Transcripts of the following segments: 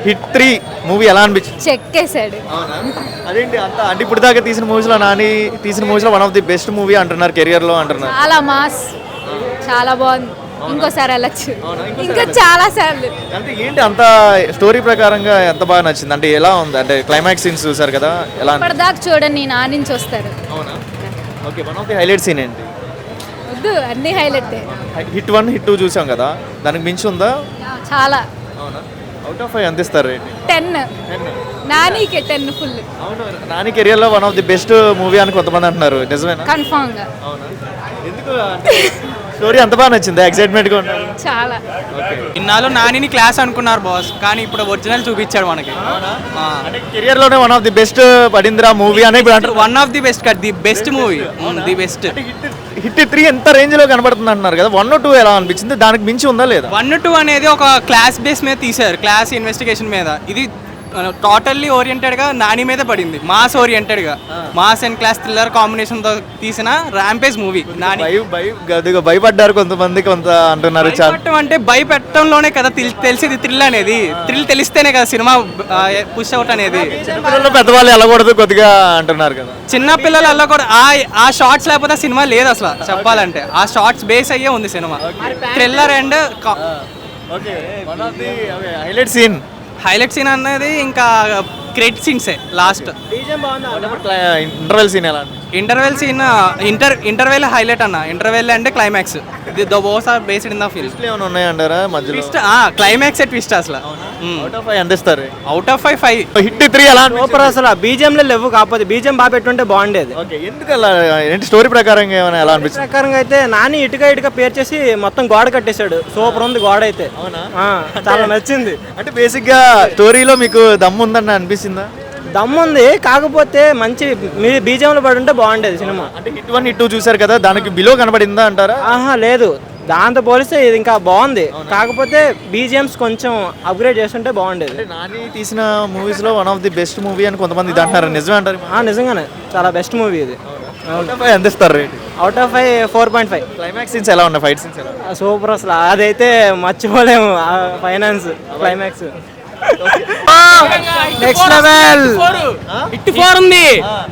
Hit 3 movie ఎలా అనిపించింది? చెక్కేశాడు. అవునా? అదేంటి అంత అంటే ఇప్పుడు దాకా తీసిన మూవీస్లో నాని తీసిన మూవీస్లో one of the best movie అంటున్నారు, కెరియర్లో అంటున్నారు. చాలా మాస్, చాలా బాగుంది. ఇంకోసారి వెళ్ళచ్చు, అవునా? ఇంకా చాలా సార్లు. అంటే ఏంటి అంత స్టోరీ ప్రకారంగా ఎంత బాగా నచ్చింది? అంటే ఎలా ఉంది? అంటే క్లైమాక్స్ సీన్స్ చూసారు కదా, ఎలా ఇప్పటిదాకా చూడండి, నా నుంచి వస్తారు. అవునా? Okay, one of the highlight scene ఏంటి? వద్దు, అన్ని హైలైట్. హిట్ 1 హిట్ 2 చూసాం కదా, దానికి మించి ఉందా? చాలా. అవునా? అవుట్ ఆఫ్ 5 ఎంత ఇస్తారు రేటింగ్? 10. నానికి 10 ఫుల్. అవును, నాని కెరియర్లో one of the best movie అని కొంతమంది అంటున్నారు, నిజమేనా? కన్ఫామ్ గా. అవునా? ఎందుకు స్టోరీ అంత బాగా నచ్చింది, ఎక్సైట్మెంట్గా ఉన్నారు? చాలా. ఓకే. ఇన్నాళ్ళు నానిని క్లాస్ అనుకున్నారు బాస్, కానీ ఇప్పుడు ఒరిజినల్ చూపించాడు మనకి. అంటే కెరియర్లోనే వన్ ఆఫ్ ది బెస్ట్ పడిందిరా మూవీ అని ఇప్పుడు అంటారు. One of the best cut, the best movie, the best. Hit 3 ఎంత రేంజ్ లో కనబడుతుంది అంటున్నారు కదా, 1 2 ఎలా అనిపించింది? దానికి మించి ఉందా లేదా? 1 2 అనేది ఒక క్లాస్ బేస్ మీద తీశారు, క్లాస్ ఇన్వెస్టిగేషన్ మీద. ఇది టోటల్లీ ఓరియంటెడ్గా నాని మీద పడింది, మాస్ ఓరియంటెడ్గా. మాస్ అండ్ క్లాస్ థ్రిల్లర్ కాంబినేషన్తో తీసిన ర్యాంపేజ్ మూవీ. నాని భయపడ్డారు కొంతమంది, కొంత అంటున్నారు. భయపెట్టడం అంటే భయపెట్టడంలోనే కదా తెలిసేది థ్రిల్ అనేది. థ్రిల్ తెలిస్తేనే కదా సినిమా పుష్ అవుట్ అనేది. చిన్నపిల్లలు పెద్దవాళ్ళు వెళ్ళకూడదు కొద్దిగా అంటున్నారు కదా. చిన్న పిల్లలలో కూడా ఆ షార్ట్స్ లేకపోతే సినిమా లేదు అసలు చెప్పాలంటే. ఆ షార్ట్స్ బేస్ అయ్యే ఉంది సినిమా. థ్రిల్లర్ అండ్ హైలైట్ సీన్ అనేది ఇంకా క్రెడిట్ సీన్సే లాస్ట్. ఇంటర్వెల్ సీన్ ఎలా? ఇంటర్వెల్ సీన్ ఇంటర్వెల్ హైలైట్ అన్న. Interval and climax, the boss are based in the film. ఏమైనా ఉన్నాయంటారా మధ్యలో? ట్విస్ట్, క్లైమాక్స్ ట్విస్ట్ అసలు. అవుట్ ఆఫ్ 5 ఎంత ఇస్తారు? అవుట్ ఆఫ్ 5 హిట్ 3 ఎలా? సూపర్ అసలు. బీజిఎంలో లేవు, కాకపోతే బీజిఎం బాగా పెట్టుంటే బాగుండేది. ఓకే, ఎందుకు అలా? ఏంటి స్టోరీ ప్రకారంగా ఏమైనా ఎలా అనిపించింది? ప్రకారంగా అయితే నాని ఇటుక పేరు చేసి మొత్తం గోడ కట్టేశాడు. సూపర్ ఉంది గోడ అయితే. అవునా? చాలా నచ్చింది. అంటే బేసిక్ గా స్టోరీలో మీకు దమ్ము ఉందని అనిపిస్తుందా? దమ్ముంది, కాకపోతే మంచి బీజిఎంలో పడి ఉంటే బాగుండేది సినిమా. అంటే హిట్ 1 హిట్ 2 చూసారు కదా, దానికి బిలో కనబడిందా అంటారా? ఆహా లేదు, దాంతో పోలిస్తే ఇది ఇంకా బాగుంది. కాకపోతే బీజిఎంస్ కొంచెం అప్గ్రేడ్ చేస్తుంటే బాగుండేది. అంటే నాని తీసిన మూవీస్ లో one of the best movie అని కొంతమంది ఇది అంటున్నారు, నిజమే అంటారు? నిజంగానే చాలా బెస్ట్ మూవీ ఇది. ఎంత ఇస్తారు rate? Out of 4.5. Climax scenes ఎలా ఉన్నాయి? ఫైట్ సీన్స్ ఎలా? సూపర్ అసలు. అదైతే మర్చిపోలేము. Finance climax next level. Hit 4 ఉంది,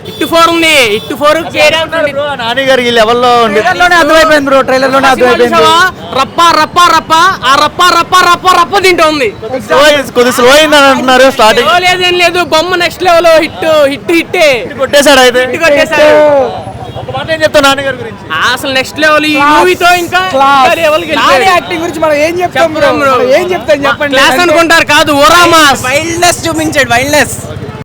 హిట్ 4 ఉంది, హిట్ 4 నాని గారికి ఈ లెవెల్లో అర్థమైపోయింది బ్రో, ట్రైలర్ లోనే అర్థమైపోయింది. రప్ప రప్ప రప్ప ఆ రప్ప రప్ప రప్ప రప్ప తింటూ ఉంది. కొద్దిగా స్లో అయిందని అంటున్నారు స్టార్టింగ్. లేదేం లేదు, బొమ్మ నెక్స్ట్ లెవెల్. హిట్టే కొట్టేశాడు అయితే. కొట్టేశాడు. ఒక మాట ఏం చెప్తావు నాని గారి గురించి? అసలు నెక్స్ట్ లెవెల్ ఈ మూవీతో. ఇంకా యాక్టింగ్ గురించి మనం ఏం చెప్తాం బ్రో? ఏం చెప్తాం చెప్పండి. క్లాస్ అనుకుంటారు కాదు, ఓరామా వైల్డ్నెస్ చూపించాడు. వైల్డ్నెస్